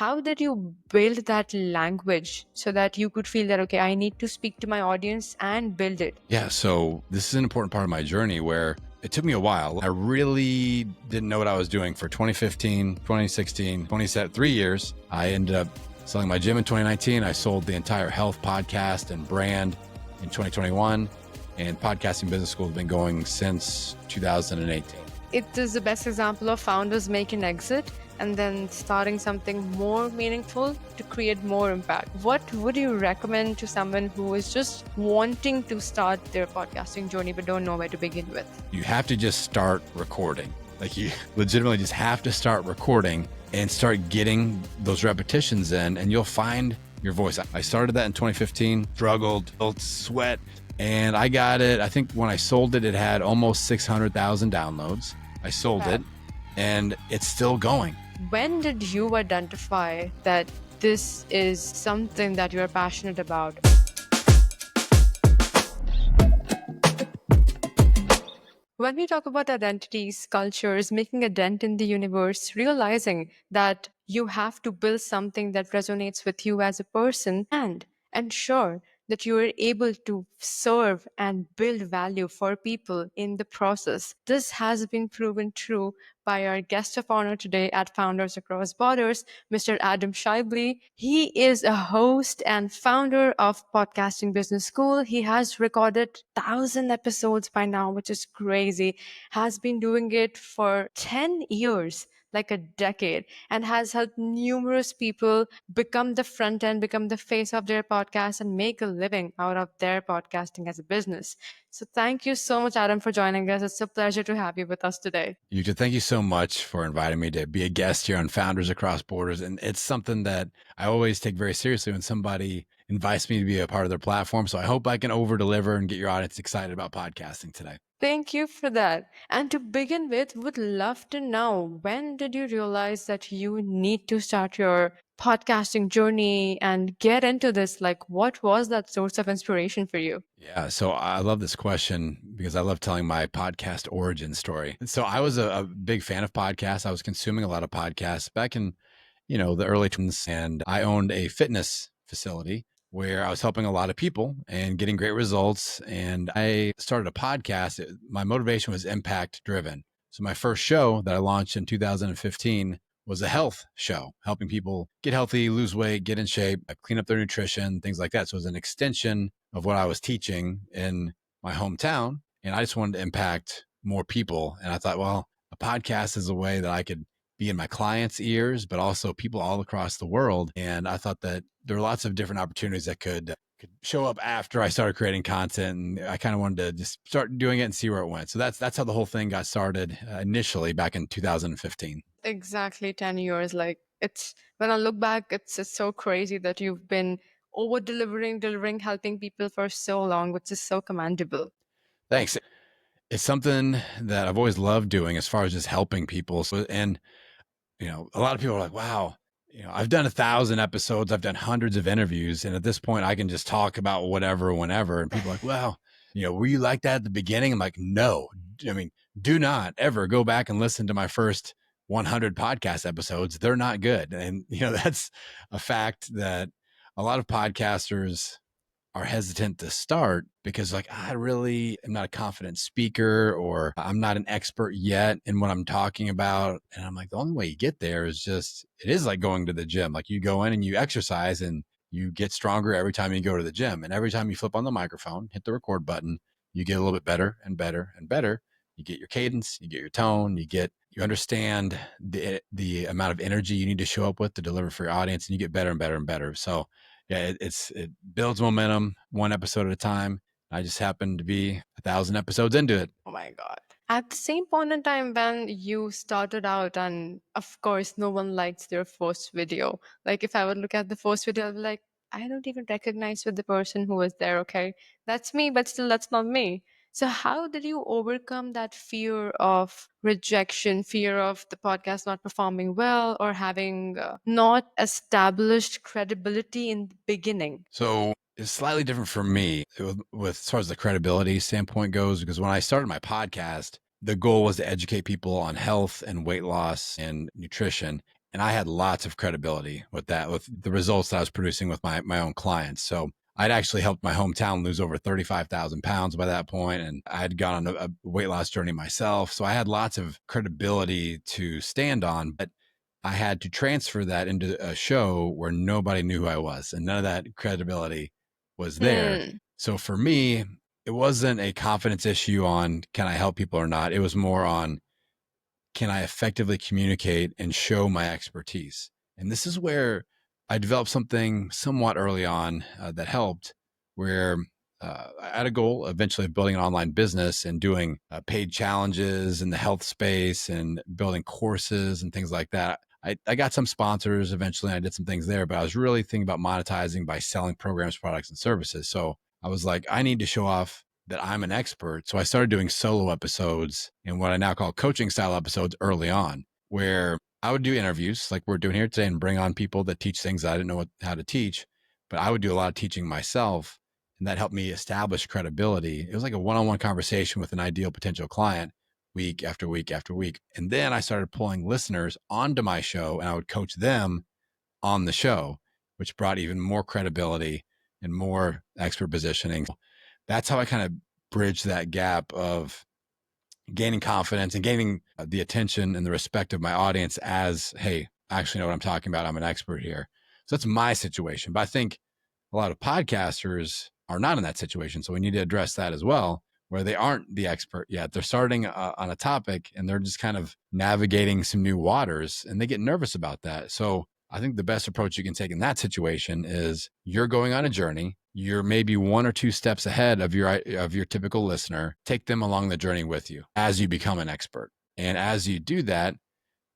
how did you build that language so that you could feel that, okay, I need to speak to my audience and build it? Yeah, so this is an important part of my journey where it took me a while. I really didn't know what I was doing for 2015, 2016, 2017, 3 years. I ended up selling my gym in 2019. I sold the entire health podcast and brand in 2021. And Podcasting Business School has been going since 2018. It is the best example of founders making an exit and then starting something more meaningful to create more impact. What would you recommend to someone who is just wanting to start their podcasting journey but don't know where to begin with? You have to just start recording. Like, you legitimately just have to start recording and start getting those repetitions in, and you'll find your voice. I started that in 2015, struggled, sweat, and I got it. I think when I sold it, it had almost 600,000 downloads. I sold it, and it's still going. When did you identify that this is something that you're passionate about? When we talk about identities, cultures, making a dent in the universe, realizing that you have to build something that resonates with you as a person and ensure that you are able to serve and build value for people in the process. This has been proven true by our guest of honor today at Founders Across Borders, Mr. Adam Shibley. He is a host and founder of Podcasting Business School. He has recorded 1,000 episodes by now, which is crazy. Has been doing it for 10 years, like a decade, and has helped numerous people become the front end, become the face of their podcast, and make a living out of their podcasting as a business. So thank you so much, Adam, for joining us. It's a pleasure to have you with us today. Yukta, thank you so much for inviting me to be a guest here on Founders Across Borders. And it's something that I always take very seriously when somebody invites me to be a part of their platform. So I hope I can over deliver and get your audience excited about podcasting today. Thank you for that. And to begin with, would love to know, when did you realize that you need to start your podcasting journey and get into this? Like, what was that source of inspiration for you? Yeah, so I love this question because I love telling my podcast origin story. And so I was a big fan of podcasts. I was consuming a lot of podcasts back in, the early 20s, and I owned a fitness facility where I was helping a lot of people and getting great results. And I started a podcast. My motivation was impact driven. So my first show that I launched in 2015 was a health show, helping people get healthy, lose weight, get in shape, clean up their nutrition, things like that. So it was an extension of what I was teaching in my hometown. And I just wanted to impact more people. And I thought, well, a podcast is a way that I could be in my clients' ears, but also people all across the world. And I thought that there were lots of different opportunities that could show up after I started creating content. And I kind of wanted to just start doing it and see where it went. So that's how the whole thing got started initially back in 2015. Exactly 10 years. Like, it's, when I look back, it's so crazy that you've been over delivering, helping people for so long, which is so commendable. Thanks. It's something that I've always loved doing as far as just helping people. So, and a lot of people are like, wow, I've done 1,000 episodes. I've done hundreds of interviews. And at this point I can just talk about whatever, whenever. And people are like, well, were you like that at the beginning? I'm like, no, do not ever go back and listen to my first 100 podcast episodes. They're not good. And, that's a fact that a lot of podcasters are hesitant to start because, like, I really am not a confident speaker, or I'm not an expert yet in what I'm talking about. And I'm like, the only way you get there is it is like going to the gym. Like, you go in and you exercise and you get stronger every time you go to the gym. And every time you flip on the microphone, hit the record button, you get a little bit better and better and better. You get your cadence, you get your tone, you understand the amount of energy you need to show up with to deliver for your audience, and you get better and better and better. So yeah, it builds momentum one episode at a time. I just happened to be 1,000 episodes into it. Oh my God. At the same point in time when you started out, and of course, no one likes their first video. Like, if I would look at the first video, I'd be like, I don't even recognize with the person who was there. Okay. That's me, but still, that's not me. So how did you overcome that fear of rejection, fear of the podcast not performing well, or having not established credibility in the beginning? So it's slightly different for me with as far as the credibility standpoint goes, because when I started my podcast, the goal was to educate people on health and weight loss and nutrition. And I had lots of credibility with that, with the results that I was producing with my own clients. So I'd actually helped my hometown lose over 35,000 pounds by that point, and I had gone on a weight loss journey myself. So I had lots of credibility to stand on, but I had to transfer that into a show where nobody knew who I was, and none of that credibility was there. Hmm. So for me, it wasn't a confidence issue on can I help people or not. It was more on can I effectively communicate and show my expertise? And this is where I developed something somewhat early on that helped, where I had a goal eventually of building an online business and doing paid challenges in the health space and building courses and things like that. I got some sponsors eventually. I did some things there, but I was really thinking about monetizing by selling programs, products, and services. So I was like, I need to show off that I'm an expert. So I started doing solo episodes and what I now call coaching style episodes early on, where I would do interviews like we're doing here today and bring on people that teach things that I didn't know how to teach, but I would do a lot of teaching myself. And that helped me establish credibility. It was like a one-on-one conversation with an ideal potential client week after week after week. And then I started pulling listeners onto my show and I would coach them on the show, which brought even more credibility and more expert positioning. That's how I kind of bridge that gap of gaining confidence and gaining the attention and the respect of my audience as, hey, I actually know what I'm talking about. I'm an expert here. So that's my situation. But I think a lot of podcasters are not in that situation. So we need to address that as well, where they aren't the expert yet. They're starting on a topic and they're just kind of navigating some new waters and they get nervous about that. So I think the best approach you can take in that situation is you're going on a journey. You're maybe one or two steps ahead of your typical listener. Take them along the journey with you as you become an expert. And as you do that,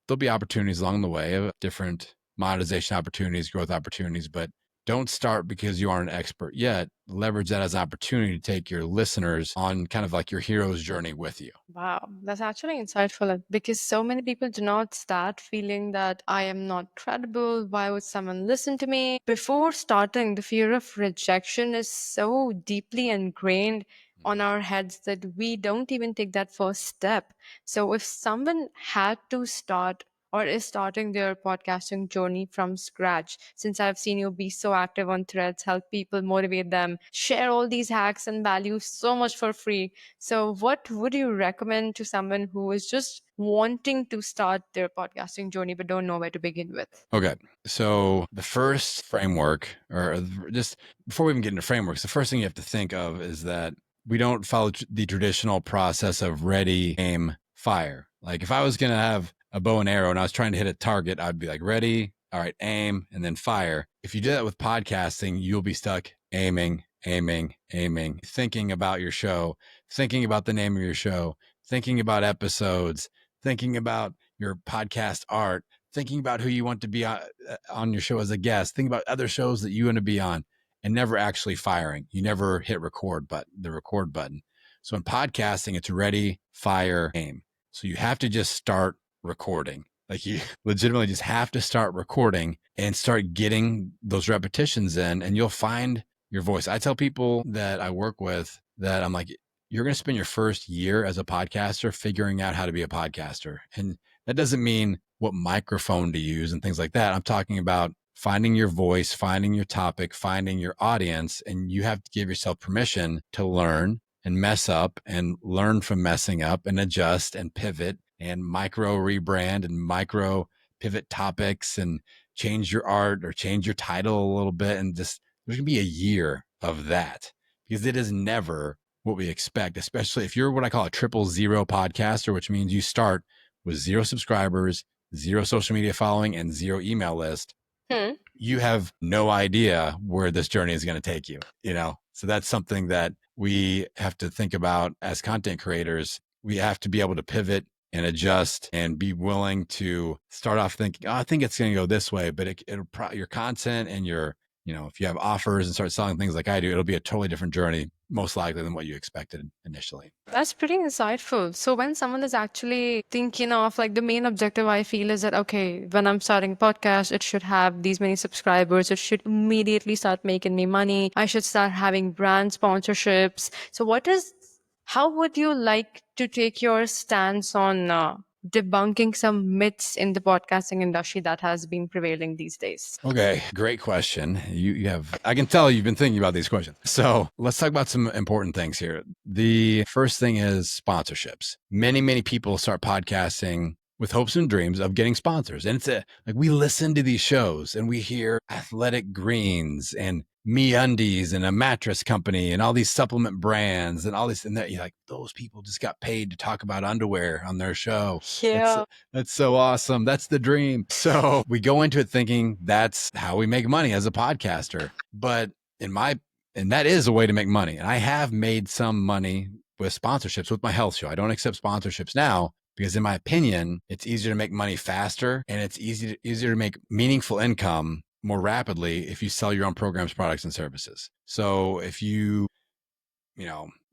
there'll be opportunities along the way of different monetization opportunities, growth opportunities, but don't start because you aren't an expert yet. Leverage that as an opportunity to take your listeners on kind of like your hero's journey with you. Wow, that's actually insightful because so many people do not start feeling that I am not credible. Why would someone listen to me? Before starting, the fear of rejection is so deeply ingrained on our heads that we don't even take that first step. So, if someone had to start or is starting their podcasting journey from scratch, since I've seen you be so active on threads, help people, motivate them, share all these hacks and values so much for free. So, what would you recommend to someone who is just wanting to start their podcasting journey but don't know where to begin with? Okay. So the first framework, or just before we even get into frameworks, the first thing you have to think of is that we don't follow the traditional process of ready, aim, fire. Like if I was going to have a bow and arrow and I was trying to hit a target, I'd be like, ready, all right, aim, and then fire. If you do that with podcasting, you'll be stuck aiming, aiming, aiming, thinking about your show, thinking about the name of your show, thinking about episodes, thinking about your podcast art, thinking about who you want to be on your show as a guest, thinking about other shows that you want to be on, and never actually firing. You never hit the record button. So in podcasting, it's ready, fire, aim. So you have to just start recording. Like you legitimately just have to start recording and start getting those repetitions in, and you'll find your voice. I tell people that I work with that I'm like, you're going to spend your first year as a podcaster figuring out how to be a podcaster. And that doesn't mean what microphone to use and things like that. I'm talking about finding your voice, finding your topic, finding your audience, and you have to give yourself permission to learn and mess up and learn from messing up and adjust and pivot and micro rebrand and micro pivot topics and change your art or change your title a little bit. And just there's going to be a year of that because it is never what we expect, especially if you're what I call a 000 podcaster, which means you start with 0 subscribers, 0 social media following, and 0 email list. Hmm. You have no idea where this journey is going to take you, you know? So that's something that we have to think about as content creators. We have to be able to pivot and adjust and be willing to start off thinking, oh, I think it's going to go this way, but your content and if you have offers and start selling things like I do, it'll be a totally different journey, most likely than what you expected initially. That's pretty insightful. So when someone is actually thinking of like the main objective I feel is that okay, when I'm starting a podcast, it should have these many subscribers, it should immediately start making me money. I should start having brand sponsorships. So how would you like to take your stance on debunking some myths in the podcasting industry that has been prevailing these days? Okay, great question. You have, I can tell you've been thinking about these questions. So let's talk about some important things here. The first thing is sponsorships. Many people start podcasting with hopes and dreams of getting sponsors. And like we listen to these shows and we hear Athletic Greens and MeUndies and a mattress company and all these supplement brands and all these, and that you're like, those people just got paid to talk about underwear on their show. Yeah. That's so awesome. That's the dream. So we go into it thinking that's how we make money as a podcaster. But and that is a way to make money. And I have made some money with sponsorships with my health show. I don't accept sponsorships now because in my opinion, it's easier to make money faster and it's easier to make meaningful income more rapidly if you sell your own programs, products, and services. So if you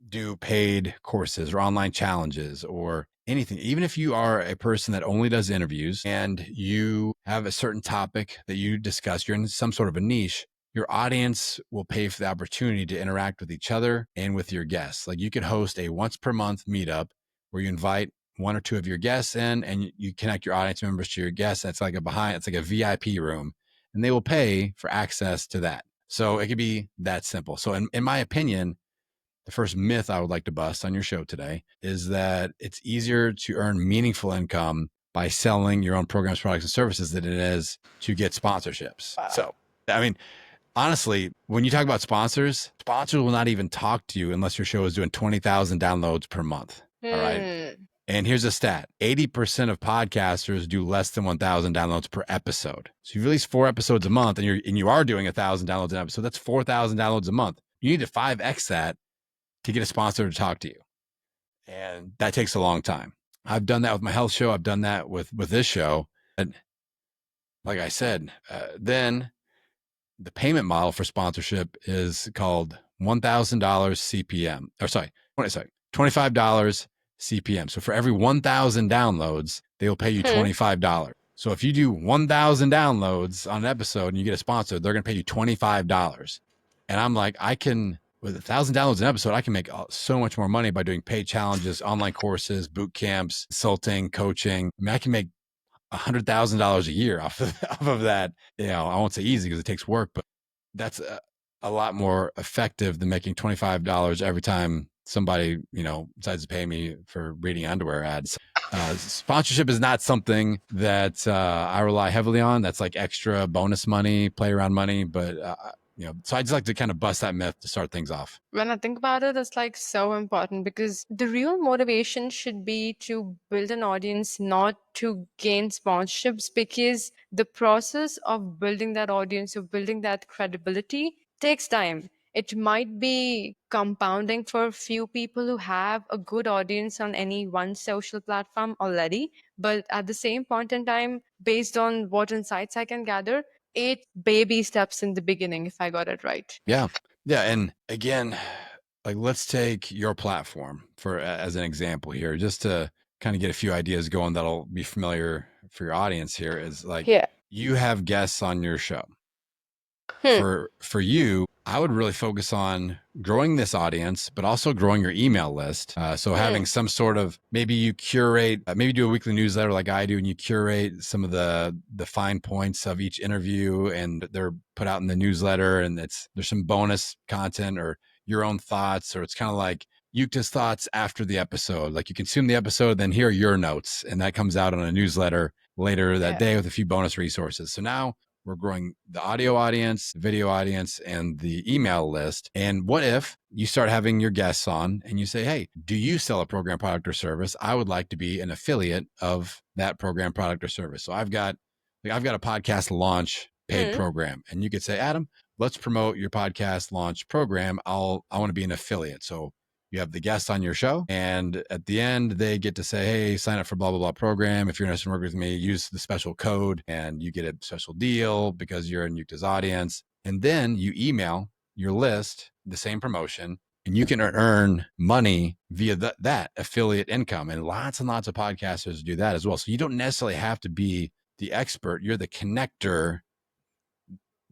do paid courses or online challenges or anything, even if you are a person that only does interviews and you have a certain topic that you discuss, you're in some sort of a niche, your audience will pay for the opportunity to interact with each other and with your guests. Like you could host a once per month meetup where you invite one or two of your guests in and you connect your audience members to your guests. It's like a VIP room and they will pay for access to that. So it could be that simple. So in my opinion, the first myth I would like to bust on your show today is that it's easier to earn meaningful income by selling your own programs, products, and services than it is to get sponsorships. Wow. So, I mean, honestly, when you talk about sponsors will not even talk to you unless your show is doing 20,000 downloads per month. All right. And here's a stat. 80% of podcasters do less than 1,000 downloads per episode. So you've released 4 episodes a month and you are doing 1,000 downloads an episode. That's 4,000 downloads a month. You need to 5X that to get a sponsor to talk to you. And that takes a long time. I've done that with my health show. I've done that with this show. And like I said, then the payment model for sponsorship is called $1,000 CPM. Or sorry, $25 CPM. So for every 1,000 downloads, they will pay you $25. So if you do 1,000 downloads on an episode and you get a sponsor, they're going to pay you $25. And I'm like, with 1,000 downloads an episode, I can make so much more money by doing paid challenges, online courses, boot camps, consulting, coaching. I mean, I can make $100,000 a year off of that. I won't say easy because it takes work, but that's a lot more effective than making $25 every time somebody, decides to pay me for reading underwear ads. Sponsorship is not something that I rely heavily on. That's like extra bonus money, play around money, but so I just like to kind of bust that myth to start things off. When I think about it, it's like so important because the real motivation should be to build an audience, not to gain sponsorships, because the process of building that audience, of building that credibility takes time. It might be compounding for a few people who have a good audience on any one social platform already. But at the same point in time, based on what insights I can gather, 8 baby steps in the beginning, if I got it right. Yeah. Yeah. And again, like let's take your platform as an example here, just to kind of get a few ideas going that'll be familiar for your audience here is like, you have guests on your show. For you, I would really focus on growing this audience, but also growing your email list. So having some sort of, maybe you curate, maybe do a weekly newsletter like I do, and you curate some of the fine points of each interview, and they're put out in the newsletter, and there's some bonus content or your own thoughts, or it's kind of like Yukta's thoughts after the episode. Like you consume the episode, then here are your notes, and that comes out on a newsletter later that day with a few bonus resources. So now we're growing the audio audience, the video audience, and the email list. And what if you start having your guests on and you say, hey, do you sell a program, product, or service? I would like to be an affiliate of that program, product, or service. So I've got a podcast launch paid program. And you could say, Adam, let's promote your podcast launch program. I want to be an affiliate. So you have the guests on your show, and at the end, they get to say, hey, sign up for blah, blah, blah program. If you're interested in working with me, use the special code and you get a special deal because you're in Yukta's audience. And then you email your list the same promotion, and you can earn money via that affiliate income. And lots of podcasters do that as well. So you don't necessarily have to be the expert. You're the connector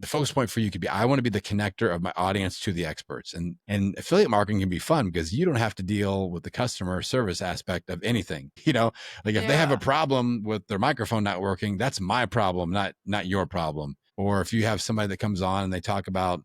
the focus point for you could be, I want to be the connector of my audience to the experts. And affiliate marketing can be fun because you don't have to deal with the customer service aspect of anything. Like if they have a Yeah. problem with their microphone not working, that's my problem, not your problem. Or if you have somebody that comes on and they talk about,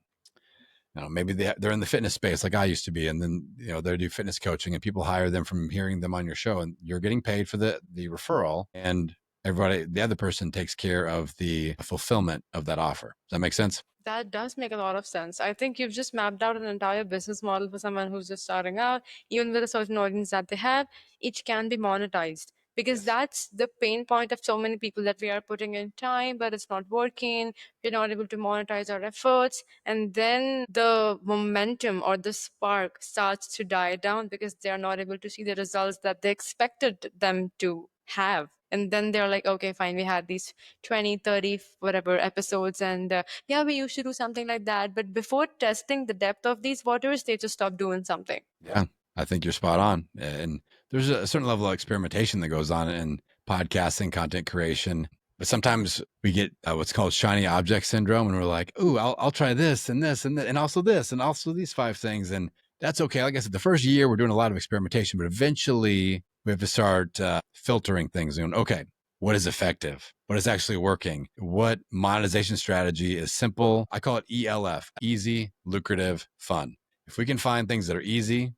maybe they're in the fitness space like I used to be, and then they do fitness coaching, and people hire them from hearing them on your show, and you're getting paid for the referral, and the other person takes care of the fulfillment of that offer. Does that make sense? That does make a lot of sense. I think you've just mapped out an entire business model for someone who's just starting out, even with a certain audience that they have. It can be monetized because Yes. that's the pain point of so many people, that we are putting in time, but it's not working. We're not able to monetize our efforts. And then the momentum or the spark starts to die down because they're not able to see the results that they expected them to have. And then they're like, okay, fine, we had these 20, 30, whatever episodes, and yeah, we used to do something like that. But before testing the depth of these waters, they just stopped doing something. Yeah, I think you're spot on. And there's a certain level of experimentation that goes on in podcasting, content creation. But sometimes we get what's called shiny object syndrome, and we're like, "Ooh, I'll try this and this and also this and also these 5 things," and that's okay. Like I said, the first year we're doing a lot of experimentation, but eventually we have to start filtering things. And okay, what is effective? What is actually working? What monetization strategy is simple? I call it ELF: easy, lucrative, fun. If we can find things that are easy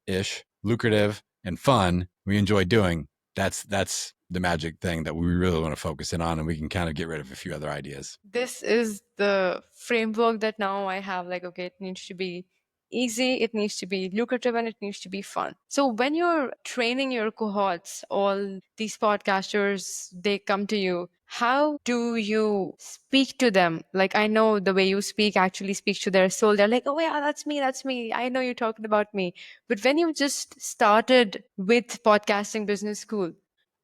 ish, lucrative, and fun, we enjoy doing, that's the magic thing that we really want to focus in on, and we can kind of get rid of a few other ideas. This is the framework that now I have. Like, okay, it needs to be easy, it needs to be lucrative, and it needs to be fun. So when you're training your cohorts, all these podcasters, they come to you, how do you speak to them? Like, I know the way you speak actually speaks to their soul. They're like, oh yeah, that's me, I know you're talking about me. But when you just started with podcasting business school,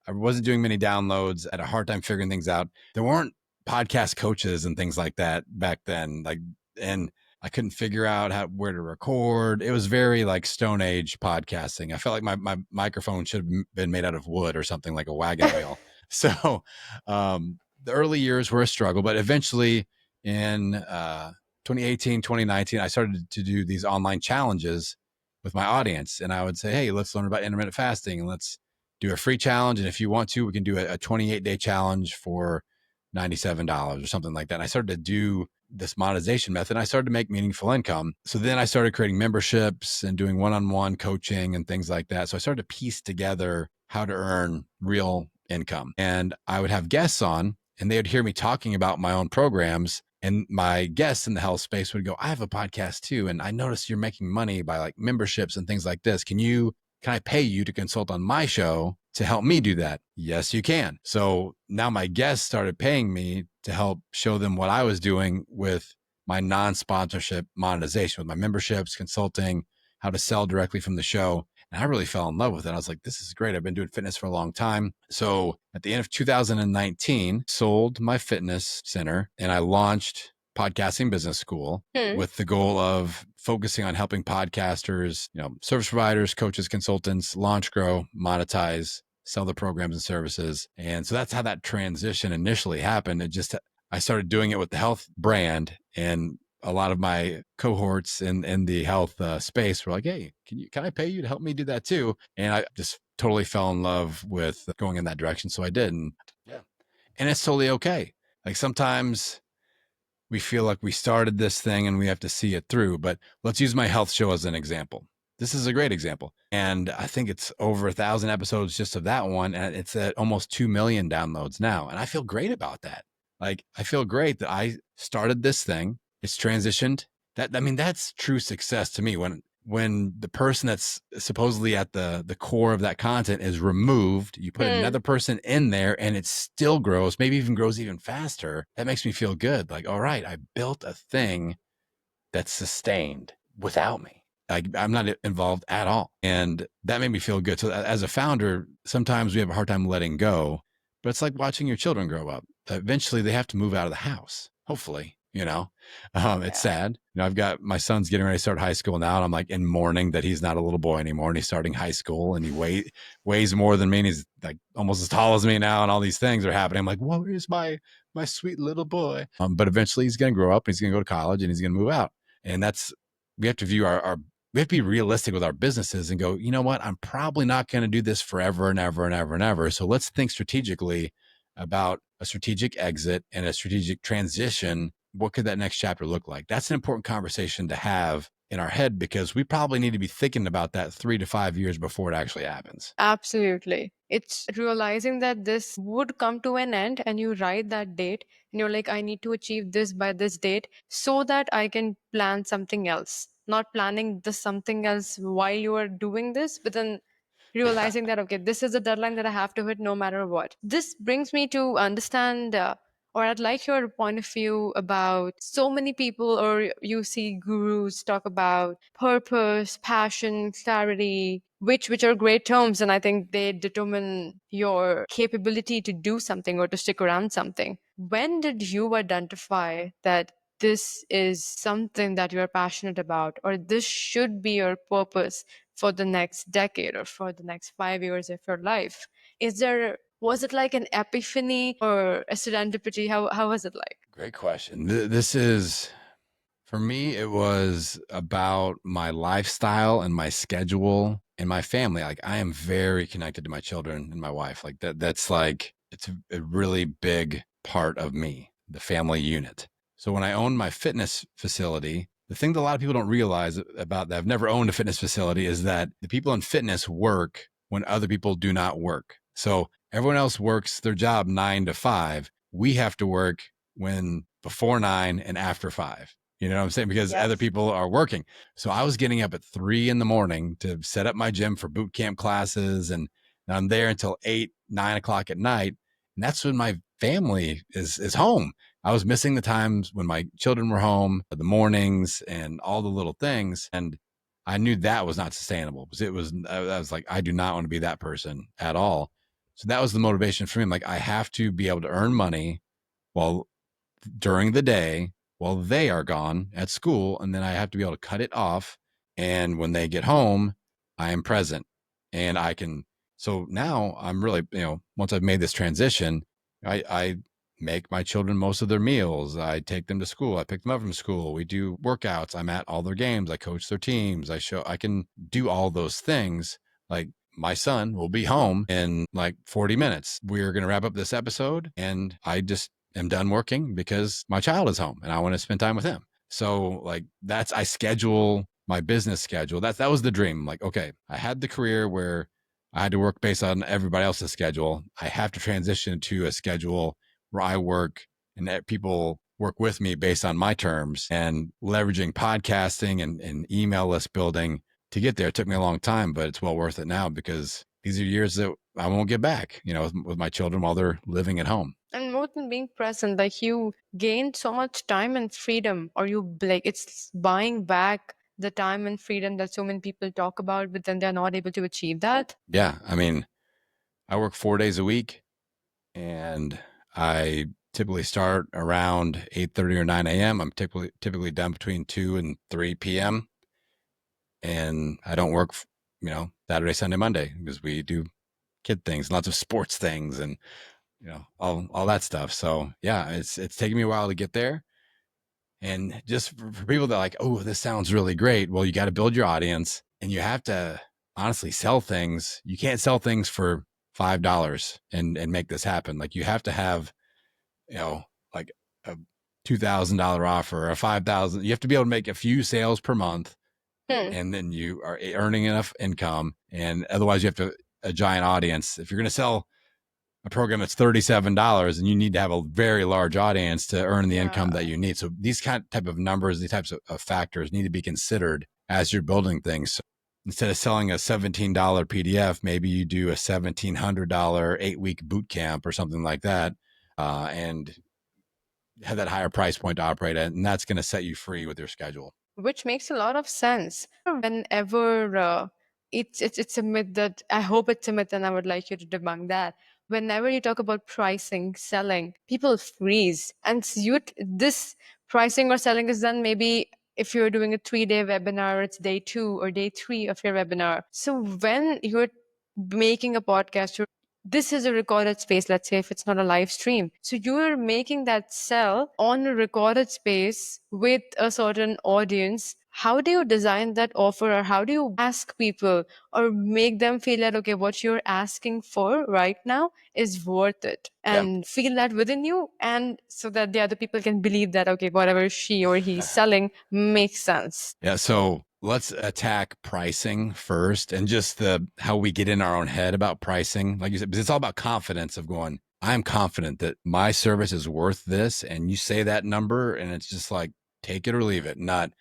I wasn't doing many downloads. I had a hard time figuring things out. There weren't podcast coaches and things like that back then. And I couldn't figure out where to record. It was very like Stone Age podcasting. I felt like my microphone should have been made out of wood or something, like a wagon wheel. So the early years were a struggle, but eventually in 2018, 2019, I started to do these online challenges with my audience. And I would say, hey, let's learn about intermittent fasting, and let's do a free challenge. And if you want to, we can do a 28-day challenge for $97 or something like that. And I started to do this monetization method, and I started to make meaningful income. So then I started creating memberships and doing one-on-one coaching and things like that. So I started to piece together how to earn real income. And I would have guests on, and they would hear me talking about my own programs. And my guests in the health space would go, I have a podcast too, and I noticed you're making money by like memberships and things like this. Can I pay you to consult on my show to help me do that? Yes, you can. So now my guests started paying me to help show them what I was doing with my non-sponsorship monetization, with my memberships, consulting, how to sell directly from the show. And I really fell in love with it. I was like, this is great. I've been doing fitness for a long time. So at the end of 2019, sold my fitness center, and I launched Podcasting Business School with the goal of focusing on helping podcasters, service providers, coaches, consultants, launch, grow, monetize, sell their programs and services. And so that's how that transition initially happened. I started doing it with the health brand, and a lot of my cohorts in the health space were like, hey, can I pay you to help me do that too? And I just totally fell in love with going in that direction. So I did. And yeah, and it's totally okay. Like sometimes we feel like we started this thing and we have to see it through. But let's use my health show as an example. This is a great example. And I think it's over 1,000 episodes just of that one. And it's at almost 2 million downloads now. And I feel great about that. Like, I feel great that I started this thing. It's transitioned. That's true success to me. When the person that's supposedly at the core of that content is removed, you put another person in there and it still grows, maybe even grows even faster. That makes me feel good. Like, all right, I built a thing that's sustained without me. I'm not involved at all. And that made me feel good. So as a founder, sometimes we have a hard time letting go, but it's like watching your children grow up. Eventually they have to move out of the house, hopefully. It's sad. I've got my son's getting ready to start high school now, and I'm like in mourning that he's not a little boy anymore, and he's starting high school, and he weighs more than me, and he's like almost as tall as me now, and all these things are happening. I'm like, well, where's my my sweet little boy. But eventually he's going to grow up and he's going to go to college and he's going to move out. And that's, we have to view our we have to be realistic with our businesses and go, you know what? I'm probably not going to do this forever and ever and ever and ever. So let's think strategically about a strategic exit and a strategic transition. What could that next chapter look like? That's an important conversation to have in our head because we probably need to be thinking about that 3 to 5 years before it actually happens. Absolutely. It's realizing that this would come to an end and you write that date and you're like, I need to achieve this by this date so that I can plan something else. Not planning the something else while you are doing this, but then realizing that, okay, this is a deadline that I have to hit no matter what. This brings me to understand, or I'd like your point of view about so many people, or you see gurus talk about purpose, passion, clarity, which are great terms, and I think they determine your capability to do something or to stick around something. When did you identify that this is something that you're passionate about, or this should be your purpose for the next decade or for the next 5 years of your life? Was it like an epiphany or a serendipity? How was it like? Great question. This is, for me, it was about my lifestyle and my schedule and my family. Like I am very connected to my children and my wife. Like that's like, it's a really big part of me, the family unit. So when I owned my fitness facility, the thing that a lot of people don't realize about that, I've never owned a fitness facility, is that the people in fitness work when other people do not work. So everyone else works their job 9 to 5. We have to work when before 9 and after 5. You know what I'm saying? Because other Yes. people are working. So I was getting up at 3 in the morning to set up my gym for boot camp classes. And I'm there until 8, 9 o'clock at night. And that's when my family is home. I was missing the times when my children were home, the mornings and all the little things. And I knew that was not sustainable because I was like, I do not want to be that person at all. So that was the motivation for me. I'm like, I have to be able to earn money while during the day while they are gone at school. And then I have to be able to cut it off. And when they get home, I am present and I can. So now I'm really, once I've made this transition, I make my children most of their meals. I take them to school. I pick them up from school. We do workouts. I'm at all their games. I coach their teams. I can do all those things. Like my son will be home in like 40 minutes. We're going to wrap up this episode and I just am done working because my child is home and I want to spend time with him. So like I schedule my business schedule. That was the dream. Like, okay, I had the career where I had to work based on everybody else's schedule. I have to transition to a schedule where I work and that people work with me based on my terms, and leveraging podcasting and email list building to get there. It took me a long time, but it's well worth it now because these are years that I won't get back, with my children while they're living at home. And more than being present, like you gain so much time and freedom, or like it's buying back the time and freedom that so many people talk about, but then they're not able to achieve that. Yeah. I mean, I work 4 days a week and I typically start around 8:30 or 9 a.m. I'm typically done between 2 and 3 p.m. And I don't work, Saturday, Sunday, Monday because we do kid things, lots of sports things and, all that stuff. So yeah, it's taking me a while to get there. And just for people that are like, oh, this sounds really great. Well, you got to build your audience and you have to honestly sell things. You can't sell things for $5 and make this happen. Like you have to have, like a $2,000 offer or a 5,000. You have to be able to make a few sales per month and then you are earning enough income. And otherwise you have a giant audience. If you're going to sell a program that's $37 and you need to have a very large audience to earn the income that you need. So these type of numbers, these types of factors need to be considered as you're building things. So instead of selling a $17 PDF, maybe you do a $1,700 8-week boot camp or something like that, and have that higher price point to operate at. And that's going to set you free with your schedule. Which makes a lot of sense. Whenever it's a myth that I hope it's a myth, and I would like you to debunk that. Whenever you talk about pricing, selling, people freeze, and this pricing or selling is done maybe if you're doing a 3-day webinar, it's day 2 or day 3 of your webinar. So when you're making a podcast, you're this is a recorded space, let's say if it's not a live stream. So you're making that sell on a recorded space with a certain audience. How do you design that offer, or how do you ask people or make them feel that, okay, what you're asking for right now is worth it, Yeah. and feel that within you, and so that the other people can believe that, okay, whatever she or he's selling makes sense. Yeah. So let's attack pricing first, and just how we get in our own head about pricing. Like you said, because it's all about confidence of going, I'm confident that my service is worth this. And you say that number and it's just like, take it or leave it, not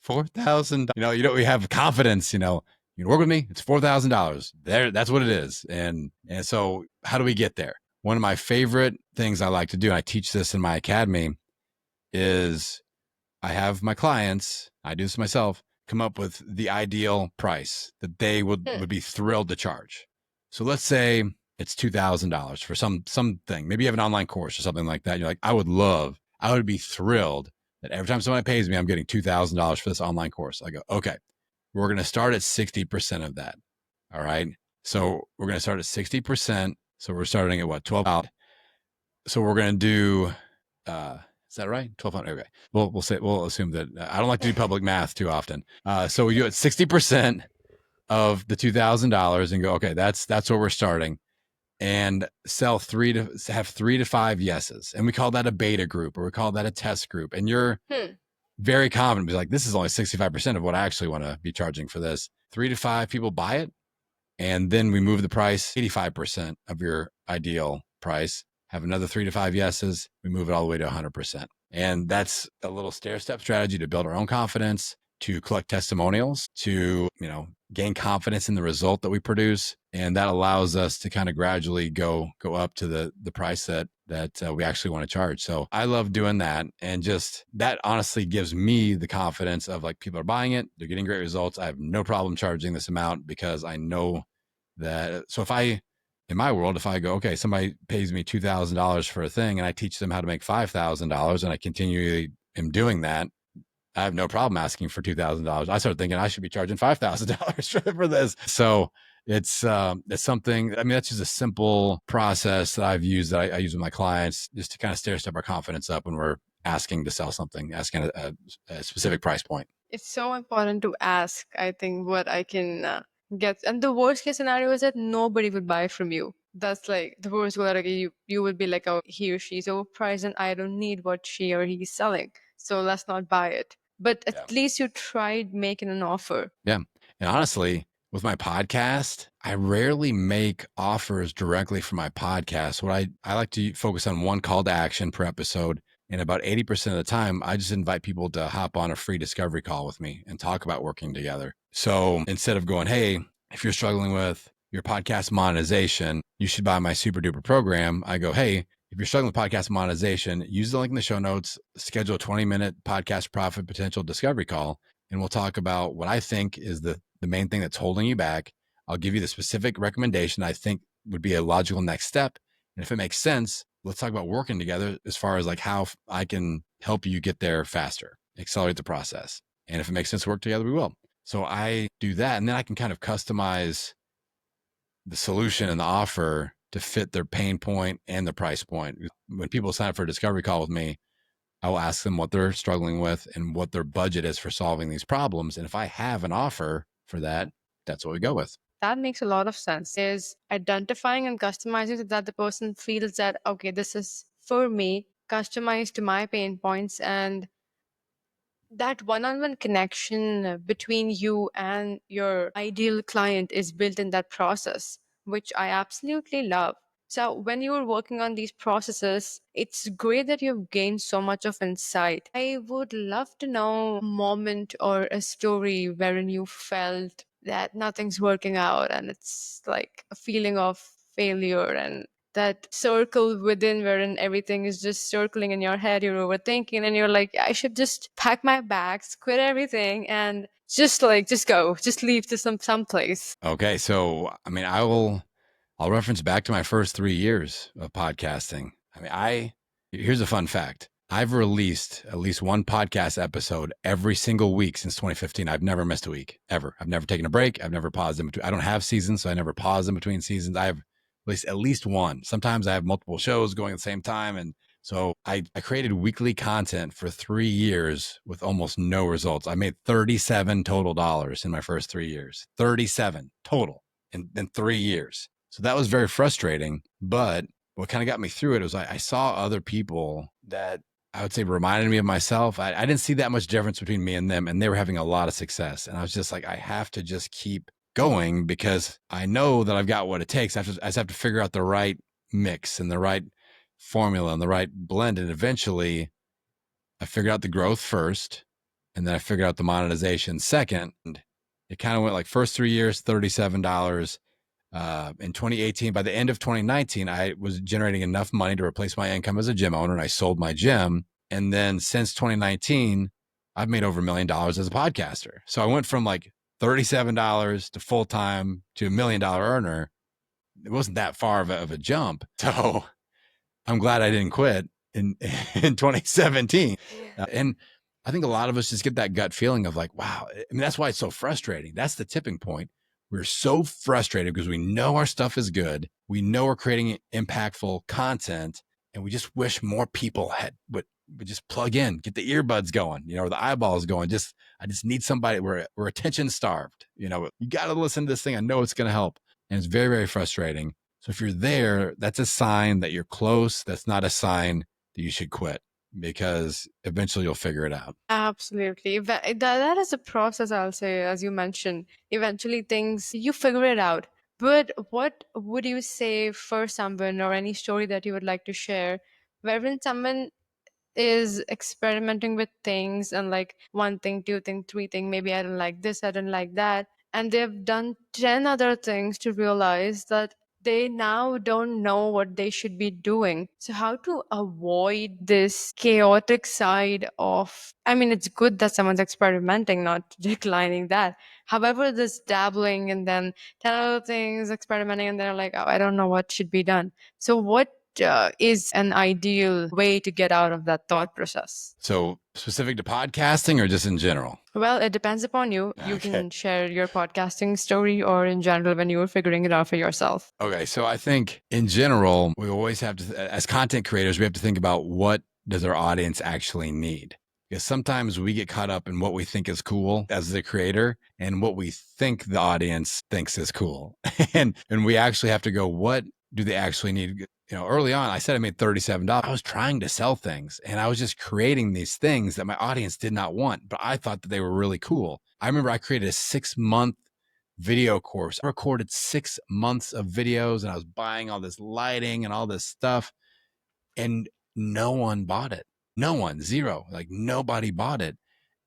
$4,000. We have confidence, you can work with me. It's $4,000 there. That's what it is. And so how do we get there? One of my favorite things I like to do, and I teach this in my academy, is I have my clients, I do this myself, come up with the ideal price that they would be thrilled to charge. So let's say it's $2,000 for something. Maybe you have an online course or something like that. You're like, I would be thrilled that every time somebody pays me, I'm getting $2,000 for this online course. I go, okay, we're going to start at 60% of that. All right. So we're going to start at 60%. So we're starting at what? $12. So we're going to do, is that right? 1,200. Okay. We'll assume that I don't like to do public math too often. So we do it 60% of the $2,000 and go, okay, that's where we're starting, and have 3 to 5 yeses. And we call that a beta group, or we call that a test group. And you're very confident, like, this is only 65% of what I actually want to be charging for this. 3 to 5 people buy it. And then we move the price 85% of your ideal price, have another 3 to 5 yeses. We move it all the way to 100%. And that's a little stair-step strategy to build our own confidence, to collect testimonials, to, gain confidence in the result that we produce. And that allows us to kind of gradually go up to the price that we actually want to charge. So I love doing that. And just that honestly gives me the confidence of, like, people are buying it, they're getting great results. I have no problem charging this amount, because I know that. So in my world, if I go, okay, somebody pays me $2,000 for a thing and I teach them how to make $5,000 and I continually am doing that, I have no problem asking for $2,000. I start thinking I should be charging $5,000 for this. So it's something, that's just a simple process that I've used, that I use with my clients, just to kind of stair step our confidence up when we're asking to sell something, asking a specific price point. It's so important to ask, I think, what I can get. And the worst case scenario is that nobody would buy from you. That's like the worst. Like, you would be like, oh, he or she's overpriced and I don't need what she or he's selling, so let's not buy it. But at least you tried making an offer. Yeah. And honestly, with my podcast, I rarely make offers directly for my podcast. What I like to focus on one call to action per episode. And about 80% of the time, I just invite people to hop on a free discovery call with me and talk about working together. So instead of going, hey, if you're struggling with your podcast monetization, you should buy my super duper program, I go, hey, if you're struggling with podcast monetization, use the link in the show notes, schedule a 20-minute podcast profit potential discovery call, and we'll talk about what I think is the main thing that's holding you back. I'll give you the specific recommendation I think would be a logical next step. And if it makes sense, let's talk about working together as far as like how I can help you get there faster, accelerate the process. And if it makes sense to work together, we will. So I do that. And then I can kind of customize the solution and the offer to fit their pain point and the price point. When people sign up for a discovery call with me, I will ask them what they're struggling with and what their budget is for solving these problems. And if I have an offer for that, that's what we go with. That makes a lot of sense. Is identifying and customizing so that the person feels that, okay, this is for me, customized to my pain points, and that one-on-one connection between you and your ideal client is built in that process, which I absolutely love. So when you were working on these processes, it's great that you've gained so much of insight. I would love to know a moment or a story wherein you felt that nothing's working out and it's like a feeling of failure, and that circle within wherein everything is just circling in your head, you're overthinking, and you're like, I should just pack my bags, quit everything, and just leave to someplace. Okay. So, I'll reference back to my first 3 years of podcasting. Here's a fun fact. I've released at least one podcast episode every single week since 2015. I've never missed a week, ever. I've never taken a break. I've never paused in between. I don't have seasons, so I never pause in between seasons. I have at least one. Sometimes I have multiple shows going at the same time. And so I created weekly content for 3 years with almost no results. I made 37 total dollars in my first 3 years, 37 total in 3 years. So that was very frustrating. But what kind of got me through it was I saw other people that I would say reminded me of myself. I didn't see that much difference between me and them, and they were having a lot of success. And I was just like, I have to just keep going because I know that I've got what it takes. I just have to figure out the right mix and the right formula and the right blend. And eventually I figured out the growth first, and then I figured out the monetization second. And it kind of went like first 3 years, $37. In 2018, by the end of 2019, I was generating enough money to replace my income as a gym owner, and I sold my gym. And then since 2019, I've made over $1 million as a podcaster. So I went from like $37 to full time to $1 million earner. It wasn't that far of a jump. So I'm glad I didn't quit in in 2017. And I think a lot of us just get that gut feeling of like, wow. I mean, that's why it's so frustrating. That's the tipping point. We're so frustrated because we know our stuff is good. We know we're creating impactful content, and we just wish more people would just plug in, get the earbuds going, or the eyeballs going. I just need somebody. We're attention starved. You got to listen to this thing. I know it's going to help. And it's very, very frustrating. So if you're there, that's a sign that you're close. That's not a sign that you should quit, because eventually you'll figure it out. Absolutely. That is a process, I'll say, as you mentioned. Eventually, things, you figure it out. But what would you say for someone, or any story that you would like to share, wherein someone is experimenting with things and like one thing, two thing, three thing, maybe I don't like this, I don't like that. And they've done 10 other things to realize that they now don't know what they should be doing. So how to avoid this chaotic side of, I mean, it's good that someone's experimenting, not declining that. However, this dabbling and then 10 other things, experimenting, and they're like, oh, I don't know what should be done. So what is an ideal way to get out of that thought process? So specific to podcasting or just in general? Well, it depends upon you. You Okay. can share your podcasting story or in general when you were figuring it out for yourself. Okay. So I think in general, we always have to, as content creators, we have to think about what does our audience actually need? Because sometimes we get caught up in what we think is cool as the creator and what we think the audience thinks is cool. and we actually have to go, what do they actually need? Early on, I said I made $37. I was trying to sell things, and I was just creating these things that my audience did not want, but I thought that they were really cool. I remember I created a 6-month video course. I recorded 6 months of videos, and I was buying all this lighting and all this stuff, and no one bought it. No one, zero. Like nobody bought it.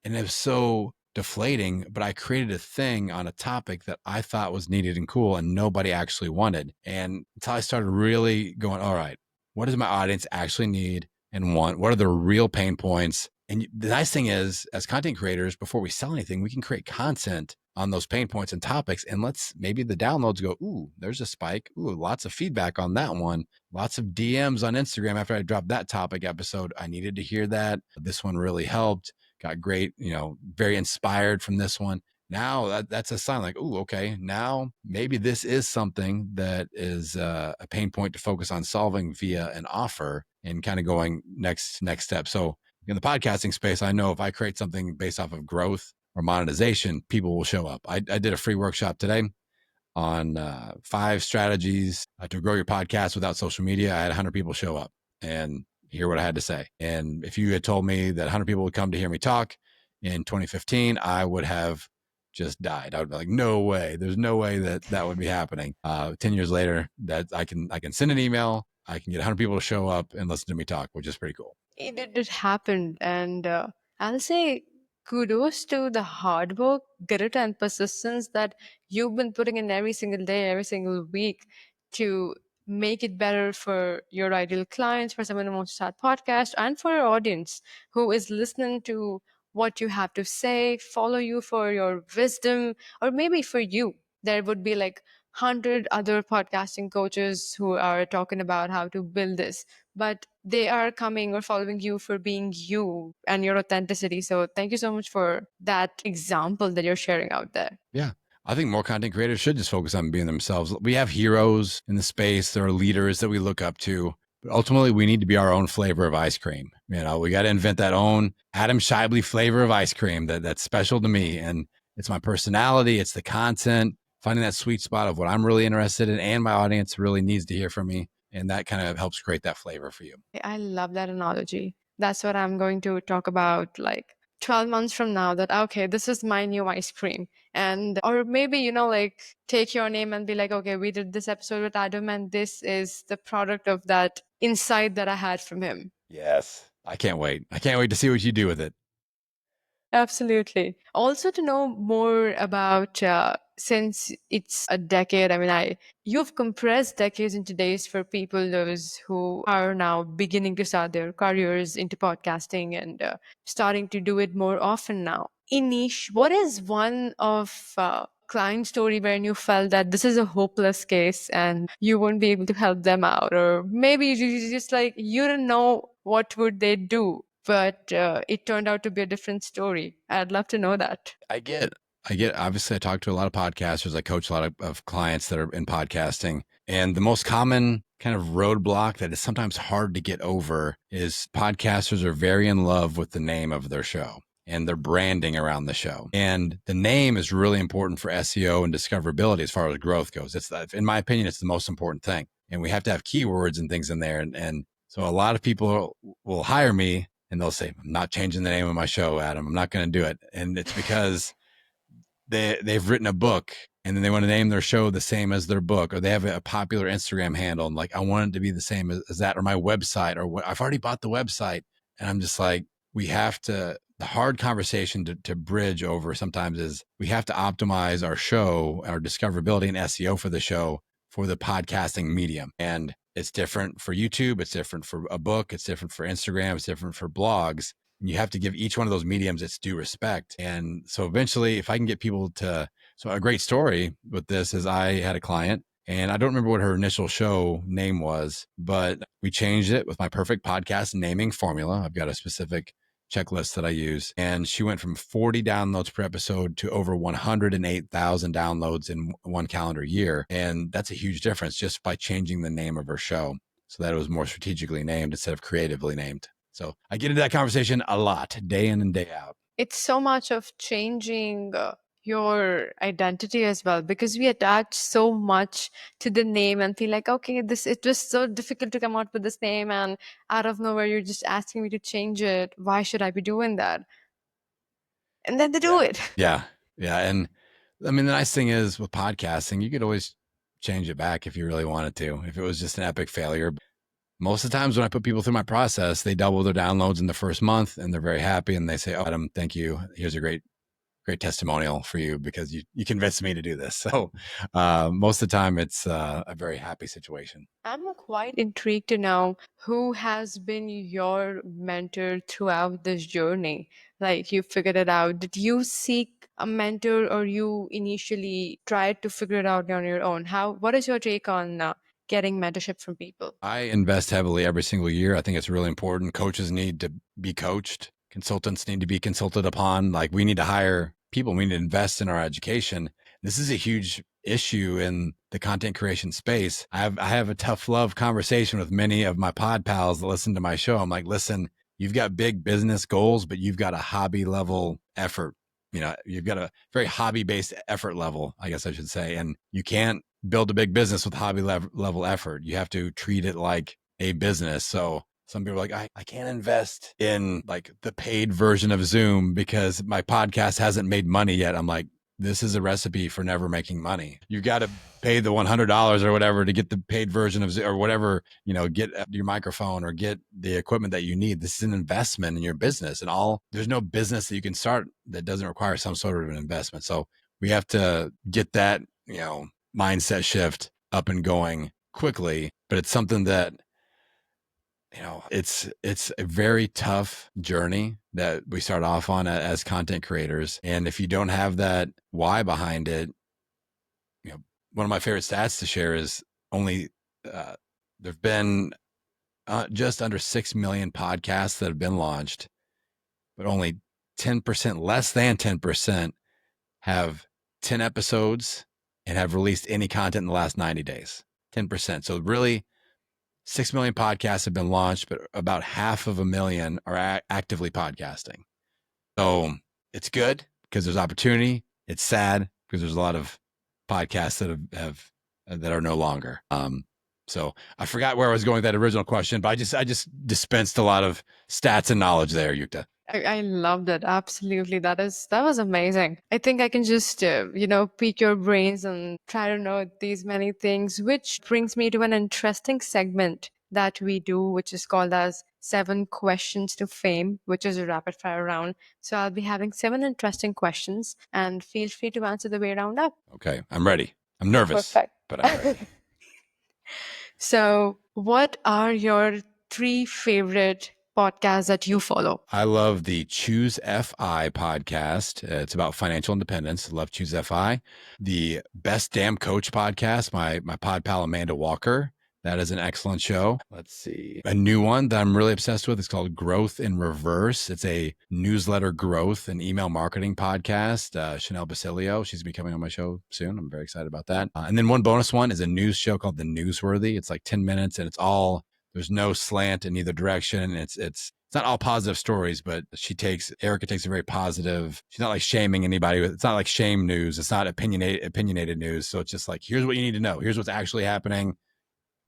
And it was so deflating, but I created a thing on a topic that I thought was needed and cool, and nobody actually wanted. And until I started really going, all right, what does my audience actually need and want? What are the real pain points? And the nice thing is, as content creators, before we sell anything, we can create content on those pain points and topics. And maybe the downloads go, ooh, there's a spike. Ooh, lots of feedback on that one. Lots of DMs on Instagram after I dropped that topic episode. I needed to hear that. This one really helped. Got great, very inspired from this one. Now that's a sign like, oh, okay, now maybe this is something that is a pain point to focus on solving via an offer and kind of going next step. So in the podcasting space, I know if I create something based off of growth or monetization, people will show up. I did a free workshop today on 5 strategies to grow your podcast without social media. I had 100 people show up and hear what I had to say. And if you had told me that 100 people would come to hear me talk in 2015, I would have just died. I would be like, no way. There's no way that would be happening. 10 years later, that I can send an email. I can get 100 people to show up and listen to me talk, which is pretty cool. It happened. And I'll say kudos to the hard work, grit, and persistence that you've been putting in every single day, every single week to make it better for your ideal clients, for someone who wants to start podcast, and for your audience who is listening to what you have to say, follow you for your wisdom, or maybe for you. There would be like 100 other podcasting coaches who are talking about how to build this, but they are coming or following you for being you and your authenticity. So thank you so much for that example that you're sharing out there. Yeah. I think more content creators should just focus on being themselves. We have heroes in the space. There are leaders that we look up to. But ultimately, we need to be our own flavor of ice cream. We got to invent that own Adam Shibley flavor of ice cream that's special to me. And it's my personality. It's the content, finding that sweet spot of what I'm really interested in and my audience really needs to hear from me. And that kind of helps create that flavor for you. I love that analogy. That's what I'm going to talk about like 12 months from now, that okay, this is my new ice cream. And or maybe, like take your name and be like, okay, we did this episode with Adam and this is the product of that insight that I had from him. Yes. I can't wait. I can't wait to see what you do with it. Absolutely. Also, to know more about, since it's a decade, I mean, you've compressed decades into days for people, those who are now beginning to start their careers into podcasting and starting to do it more often now. Inish, what is one of client story where you felt that this is a hopeless case and you won't be able to help them out, or maybe you just like you don't know what would they do, but it turned out to be a different story. I'd love to know that. Obviously, I talk to a lot of podcasters. I coach a lot of clients that are in podcasting. And the most common kind of roadblock that is sometimes hard to get over is podcasters are very in love with the name of their show and their branding around the show. And the name is really important for SEO and discoverability as far as growth goes. In my opinion, it's the most important thing. And we have to have keywords and things in there. And so a lot of people will hire me and they'll say, I'm not changing the name of my show, Adam. I'm not going to do it. And it's because they've written a book and then they want to name their show the same as their book, or they have a popular Instagram handle. And like, I want it to be the same as that, or my website, or what I've already bought the website. And I'm just like, the hard conversation to bridge over sometimes is we have to optimize our show, our discoverability and SEO for the show for the podcasting medium. And it's different for YouTube. It's different for a book. It's different for Instagram. It's different for blogs. You have to give each one of those mediums its due respect. And so eventually, if I can get people so a great story with this is I had a client and I don't remember what her initial show name was, but we changed it with my perfect podcast naming formula. I've got a specific checklist that I use. And she went from 40 downloads per episode to over 108,000 downloads in one calendar year. And that's a huge difference just by changing the name of her show so that it was more strategically named instead of creatively named. So I get into that conversation a lot, day in and day out. It's so much of changing your identity as well, because we attach so much to the name and feel like, okay, it was so difficult to come out with this name, and out of nowhere you're just asking me to change it. Why should I be doing that? And then they do it. Yeah. And I mean, the nice thing is with podcasting, you could always change it back if you really wanted to, if it was just an epic failure. Most of the times when I put people through my process, they double their downloads in the first month and they're very happy. And they say, oh, Adam, thank you. Here's a great testimonial for you because you convinced me to do this. So most of the time it's a very happy situation. I'm quite intrigued to know who has been your mentor throughout this journey. Like you figured it out. Did you seek a mentor or you initially tried to figure it out on your own? What is your take on getting mentorship from people? I invest heavily every single year. I think it's really important. Coaches need to be coached. Consultants need to be consulted upon. Like we need to hire people. We need to invest in our education. This is a huge issue in the content creation space. I have a tough love conversation with many of my pod pals that listen to my show. I'm like, listen, you've got big business goals, but you've got a hobby level effort. You've got a very hobby based effort level, I guess I should say. And you can't build a big business with hobby level effort. You have to treat it like a business. So some people are like, I can't invest in like the paid version of Zoom because my podcast hasn't made money yet. I'm like, this is a recipe for never making money. You got to pay the $100 or whatever to get the paid version of Zoom or whatever, get your microphone or get the equipment that you need. This is an investment in your business, and there's no business that you can start that doesn't require some sort of an investment. So we have to get that, mindset shift up and going quickly, but it's something that, it's a very tough journey that we start off on as content creators. And if you don't have that why behind it, one of my favorite stats to share is only, there've been just under 6 million podcasts that have been launched, but only 10%, less than 10% have 10 episodes and have released any content in the last 90 days. 10%. So really, 6 million podcasts have been launched, but about 500,000 are actively podcasting. So it's good because there's opportunity. It's sad because there's a lot of podcasts that are no longer. So I forgot where I was going with that original question, but I just dispensed a lot of stats and knowledge there, Yukta. I loved it. Absolutely. That was amazing. I think I can just, pique your brains and try to know these many things, which brings me to an interesting segment that we do, which is called as 7 questions to fame, which is a rapid fire round. So I'll be having 7 interesting questions and feel free to answer the way round up. Okay, I'm ready. I'm nervous, Perfect. but I'm ready. So, what are your 3 favorite podcasts that you follow? I love the Choose FI podcast. It's about financial independence. I love Choose FI. The Best Damn Coach podcast, my pod pal Amanda Walker. That is an excellent show. Let's see. A new one that I'm really obsessed with is called Growth in Reverse. It's a newsletter growth and email marketing podcast. Chanel Basilio, she's becoming on my show soon. I'm very excited about that. And then one bonus one is a news show called The Newsworthy. It's like 10 minutes and it's all, there's no slant in either direction. It's not all positive stories, but Erica takes a very positive, she's not like shaming anybody. It's not like shame news. It's not opinionated news. So it's just like, here's what you need to know. Here's what's actually happening,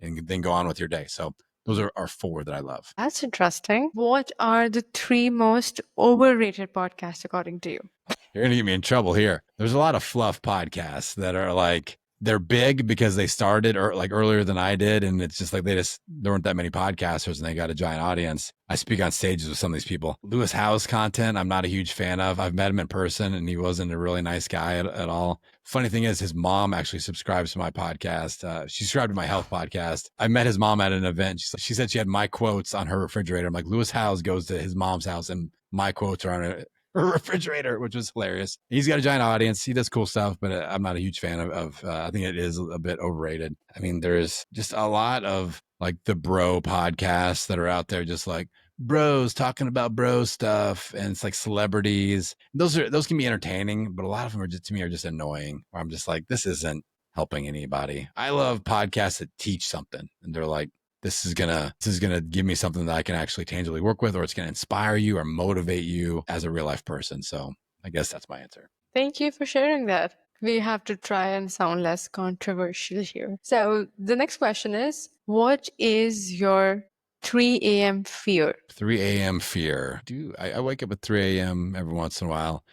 and then go on with your day. So those are 4 that I love. That's interesting. What are the 3 most overrated podcasts according to you? You're going to get me in trouble here. There's a lot of fluff podcasts that are like, they're big because they started like earlier than I did. And it's just like, there weren't that many podcasters and they got a giant audience. I speak on stages with some of these people. Lewis Howes content, I'm not a huge fan of. I've met him in person and he wasn't a really nice guy at all. Funny thing is, his mom actually subscribes to my podcast. She subscribed to my health podcast. I met his mom at an event. She said she had my quotes on her refrigerator. I'm like, Lewis Howes goes to his mom's house and my quotes are on it. Refrigerator, which was hilarious. He's got a giant audience. He does cool stuff, but I'm not a huge fan of I think it is a bit overrated. I mean, there's just a lot of like the bro podcasts that are out there, just like bros talking about bro stuff, and it's like celebrities. Those can be entertaining, but a lot of them are just, to me, are just annoying. Where I'm just like, this isn't helping anybody. I love podcasts that teach something, and they're like, this is gonna give me something that I can actually tangibly work with, or it's gonna inspire you or motivate you as a real life person. So I guess that's my answer. Thank you for sharing that. We have to try and sound less controversial here. So, the next question is, what is your 3 a.m. fear? 3 a.m. fear. I wake up at 3 a.m. every once in a while.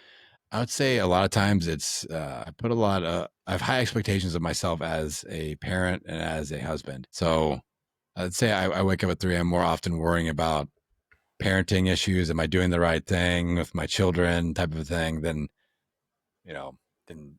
I would say a lot of times it's I have high expectations of myself as a parent and as a husband. So I'd say I wake up at 3 a.m. more often worrying about parenting issues. Am I doing the right thing with my children, type of thing, than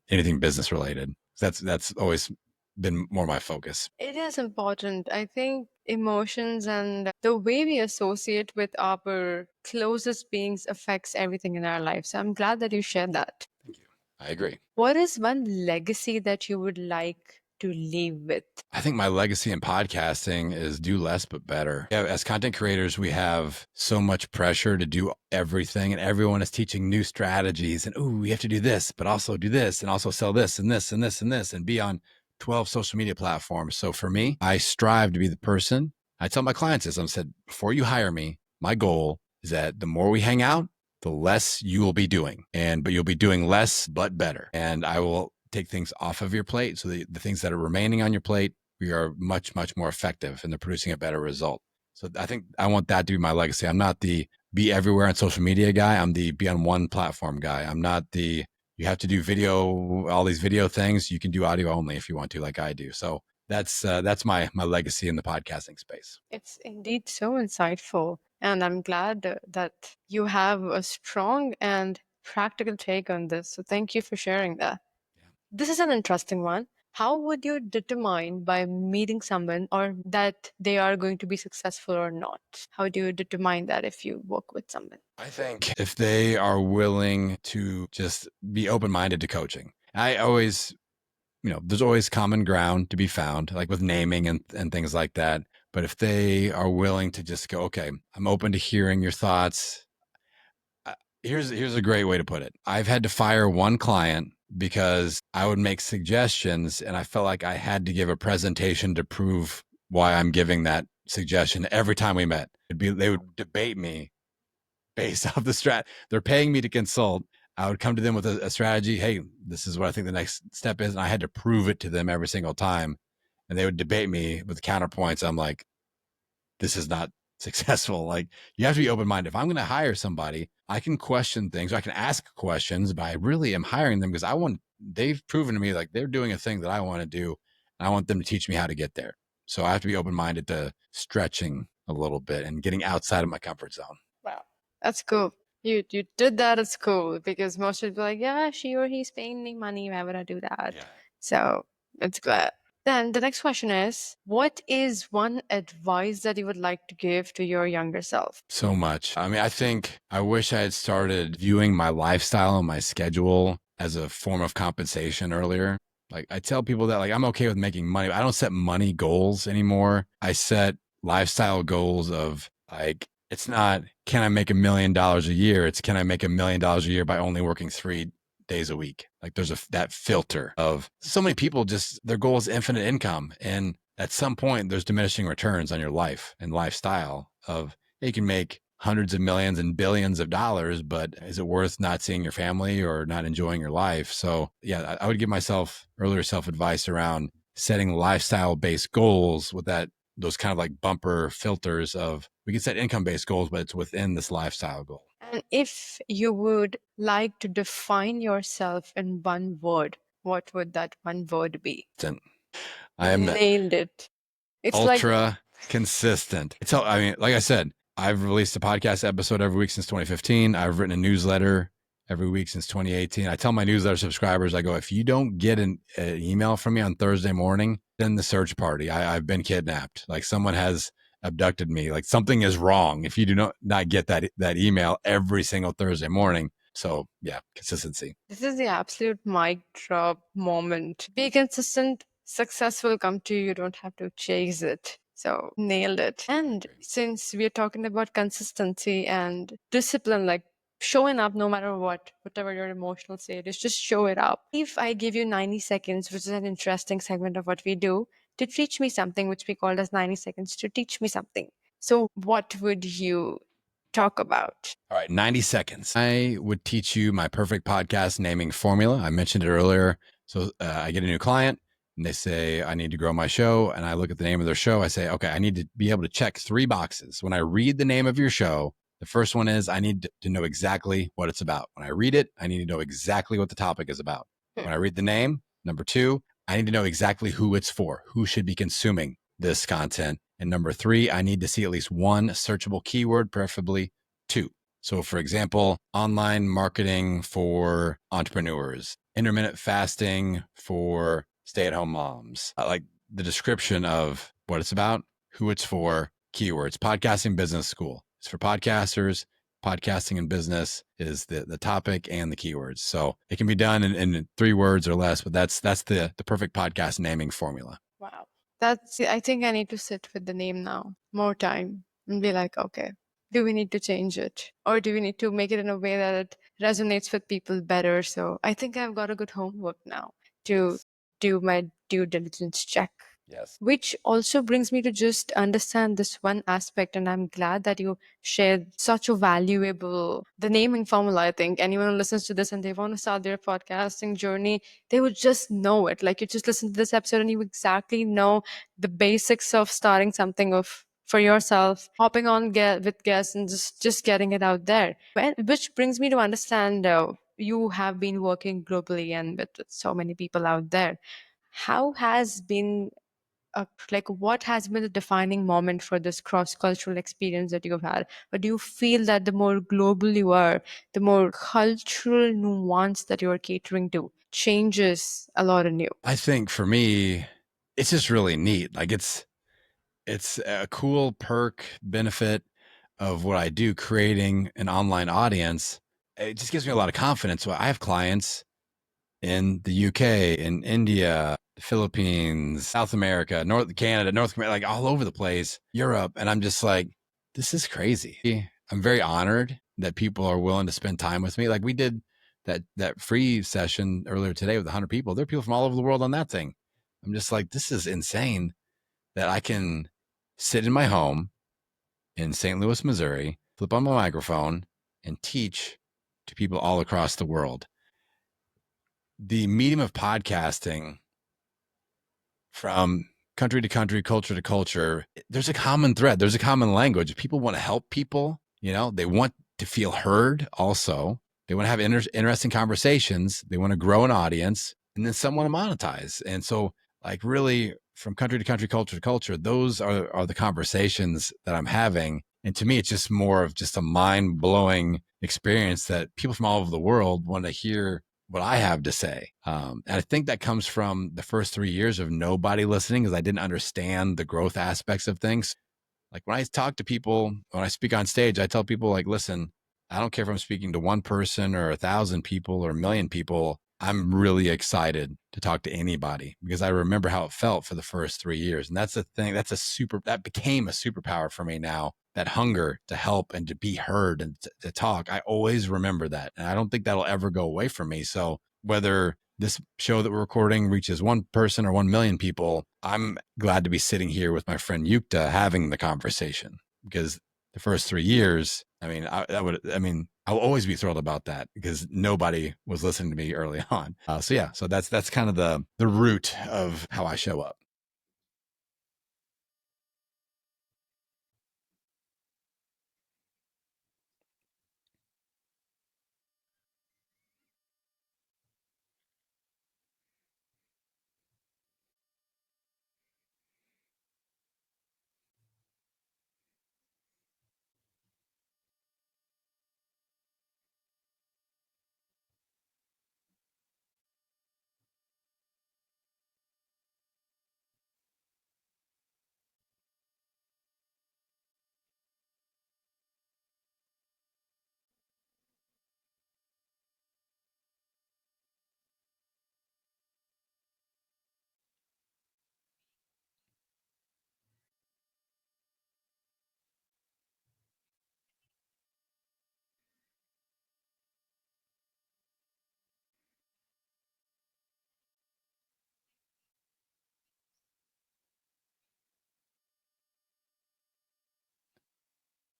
anything business related. That's always been more my focus. It is important. I think emotions and the way we associate with our closest beings affects everything in our lives. So I'm glad that you shared that. Thank you. I agree. What is one legacy that you would like to leave with? I think my legacy in podcasting is do less but better. Yeah, as content creators, we have so much pressure to do everything, and everyone is teaching new strategies. And we have to do this, but also do this, and also sell this and this and this and this, and be on 12 social media platforms. So for me, I strive to be the person. I tell my clients this. I said, before you hire me, my goal is that the more we hang out, the less you will be doing, but you'll be doing less but better. And I will take things off of your plate, so the things that are remaining on your plate, we are much, much more effective and they're producing a better result. So I think I want that to be my legacy. I'm not the be everywhere on social media guy. I'm the be on one platform guy. I'm not the, you have to do video, all these video things. You can do audio only if you want to, like I do. So that's my legacy in the podcasting space. It's indeed so insightful. And I'm glad that you have a strong and practical take on this. So thank you for sharing that. This is an interesting one. How would you determine by meeting someone or that they are going to be successful or not? How do you determine that if you work with someone? I think if they are willing to just be open-minded to coaching. I always, there's always common ground to be found, like with naming and things like that. But if they are willing to just go, okay, I'm open to hearing your thoughts. Here's a great way to put it. I've had to fire one client because I would make suggestions and I felt like I had to give a presentation to prove why I'm giving that suggestion every time we met. They would debate me based off the strat. They're paying me to consult. I would come to them with a strategy. Hey, this is what I think the next step is. And I had to prove it to them every single time. And they would debate me with counterpoints. I'm like, this is not successful. Like, you have to be open-minded. If I'm going to hire somebody, I can question things. I can ask questions, but I really am hiring them because they've proven to me like they're doing a thing that I want to do. And I want them to teach me how to get there. So I have to be open-minded to stretching a little bit and getting outside of my comfort zone. Wow, that's cool. You did that. It's cool because most people are like, yeah, she or he's paying me money. Why would I do that? Yeah. So it's good. Then the next question is, what is one advice that you would like to give to your younger self? So much. I mean, I think I wish I had started viewing my lifestyle and my schedule as a form of compensation earlier. Like, I tell people that like I'm okay with making money. I don't set money goals anymore. I set lifestyle goals of like, it's not, can I make $1 million a year? It's, can I make $1 million a year by only working 3 days a week? Like, there's that filter of so many people just, their goal is infinite income. And at some point there's diminishing returns on your life and lifestyle of, you can make hundreds of millions and billions of dollars, but is it worth not seeing your family or not enjoying your life? So yeah, I would give myself earlier self-advice around setting lifestyle-based goals with those kind of like bumper filters of, we can set income-based goals, but it's within this lifestyle goal. And if you would like to define yourself in one word, what would that one word be? I am Nailed it. It's ultra consistent. I mean, like I said, I've released a podcast episode every week since 2015. I've written a newsletter every week since 2018. I tell my newsletter subscribers, I go, if you don't get an email from me on Thursday morning, then the search party. I've been kidnapped. Like, someone has abducted me. Like, something is wrong if you do not get that email every single Thursday morning. So yeah, consistency. This is the absolute mic drop moment. Be consistent. Success will come to you. You don't have to chase it. So nailed it. And since we're talking about consistency and discipline, like showing up no matter what, whatever your emotional state is, just show it up. If I give you 90 seconds, which is an interesting segment of what we do, to teach me something, which we called as 90 seconds to teach me something. So what would you talk about? All right, 90 seconds. I would teach you my perfect podcast naming formula. I mentioned it earlier. So I get a new client and they say, I need to grow my show. And I look at the name of their show. I say, okay, I need to be able to check 3 boxes. When I read the name of your show, the first one is, I need to know exactly what it's about. When I read it, I need to know exactly what the topic is about. When I read the name, number 2, I need to know exactly who it's for, who should be consuming this content. And number 3, I need to see at least one searchable keyword, preferably 2. So for example, online marketing for entrepreneurs, intermittent fasting for stay-at-home moms, like the description of what it's about, who it's for, keywords. Podcasting Business School. It's for podcasters. Podcasting and business is the topic and the keywords. So it can be done in 3 words or less, but that's the perfect podcast naming formula. Wow. I think I need to sit with the name now, more time, and be like, okay, do we need to change it? Or do we need to make it in a way that it resonates with people better? So I think I've got a good homework now to do my due diligence check. Yes. Which also brings me to just understand this one aspect, and I'm glad that you shared such a valuable the naming formula. I think anyone who listens to this and they want to start their podcasting journey, they would just know it. Like, you just listen to this episode and you exactly know the basics of starting something of for yourself, hopping on with guests and just getting it out there. Which brings me to understand you have been working globally and with so many people out there. How has been like what has been the defining moment for this cross-cultural experience that you've had? Or do you feel that the more global you are, the more cultural nuance that you're catering to changes a lot in you? I think for me, it's just really neat. Like, it's a cool perk benefit of what I do, creating an online audience. It just gives me a lot of confidence. So I have clients in the UK, in India, the Philippines, South America, North America, like all over the place, Europe. And I'm just like, this is crazy. I'm very honored that people are willing to spend time with me. Like we did that free session earlier today with 100 people. There are people from all over the world on that thing. I'm just like, this is insane that I can sit in my home in St. Louis, Missouri, flip on my microphone and teach to people all across the world. The medium of podcasting, from country to country, culture to culture, there's a common thread. There's a common language. People want to help people, they want to feel heard also. They want to have interesting conversations. They want to grow an audience, and then some want to monetize. And so, like, really, from country to country, culture to culture, those are the conversations that I'm having. And to me, it's just more of just a mind blowing experience that people from all over the world want to hear what I have to say. And I think that comes from the first 3 years of nobody listening, because I didn't understand the growth aspects of things. Like when I talk to people, when I speak on stage, I tell people, like, listen, I don't care if I'm speaking to one person or 1,000 people or 1,000,000 people. I'm really excited to talk to anybody because I remember how it felt for the first 3 years. And that's the thing. That became a superpower for me now. That hunger to help and to be heard and to talk. I always remember that. And I don't think that'll ever go away from me. So whether this show that we're recording reaches one person or 1,000,000 people, I'm glad to be sitting here with my friend Yukta having the conversation, because the first 3 years, I'll always be thrilled about that because nobody was listening to me early on. So that's kind of the root of how I show up.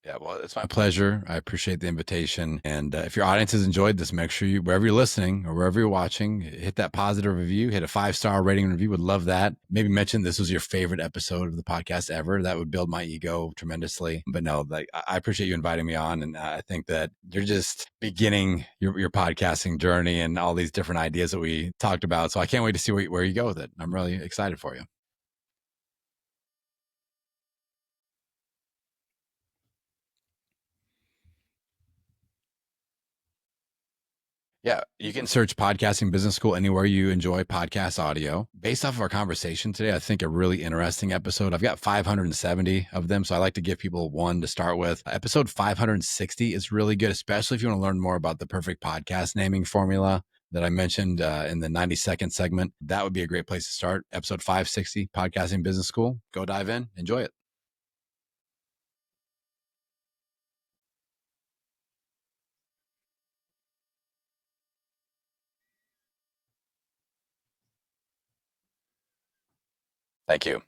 Yeah, well, it's my pleasure. I appreciate the invitation. And if your audience has enjoyed this, make sure you, wherever you're listening or wherever you're watching, hit that positive review, hit a 5-star rating and review. Would love that. Maybe mention this was your favorite episode of the podcast ever. That would build my ego tremendously. But no, like, I appreciate you inviting me on. And I think that you're just beginning your podcasting journey and all these different ideas that we talked about. So I can't wait to see where you go with it. I'm really excited for you. Yeah, you can search Podcasting Business School anywhere you enjoy podcast audio. Based off of our conversation today, I think a really interesting episode. I've got 570 of them, so I like to give people one to start with. Episode 560 is really good, especially if you want to learn more about the perfect podcast naming formula that I mentioned in the 90-second segment. That would be a great place to start. Episode 560, Podcasting Business School. Go dive in, enjoy it. Thank you.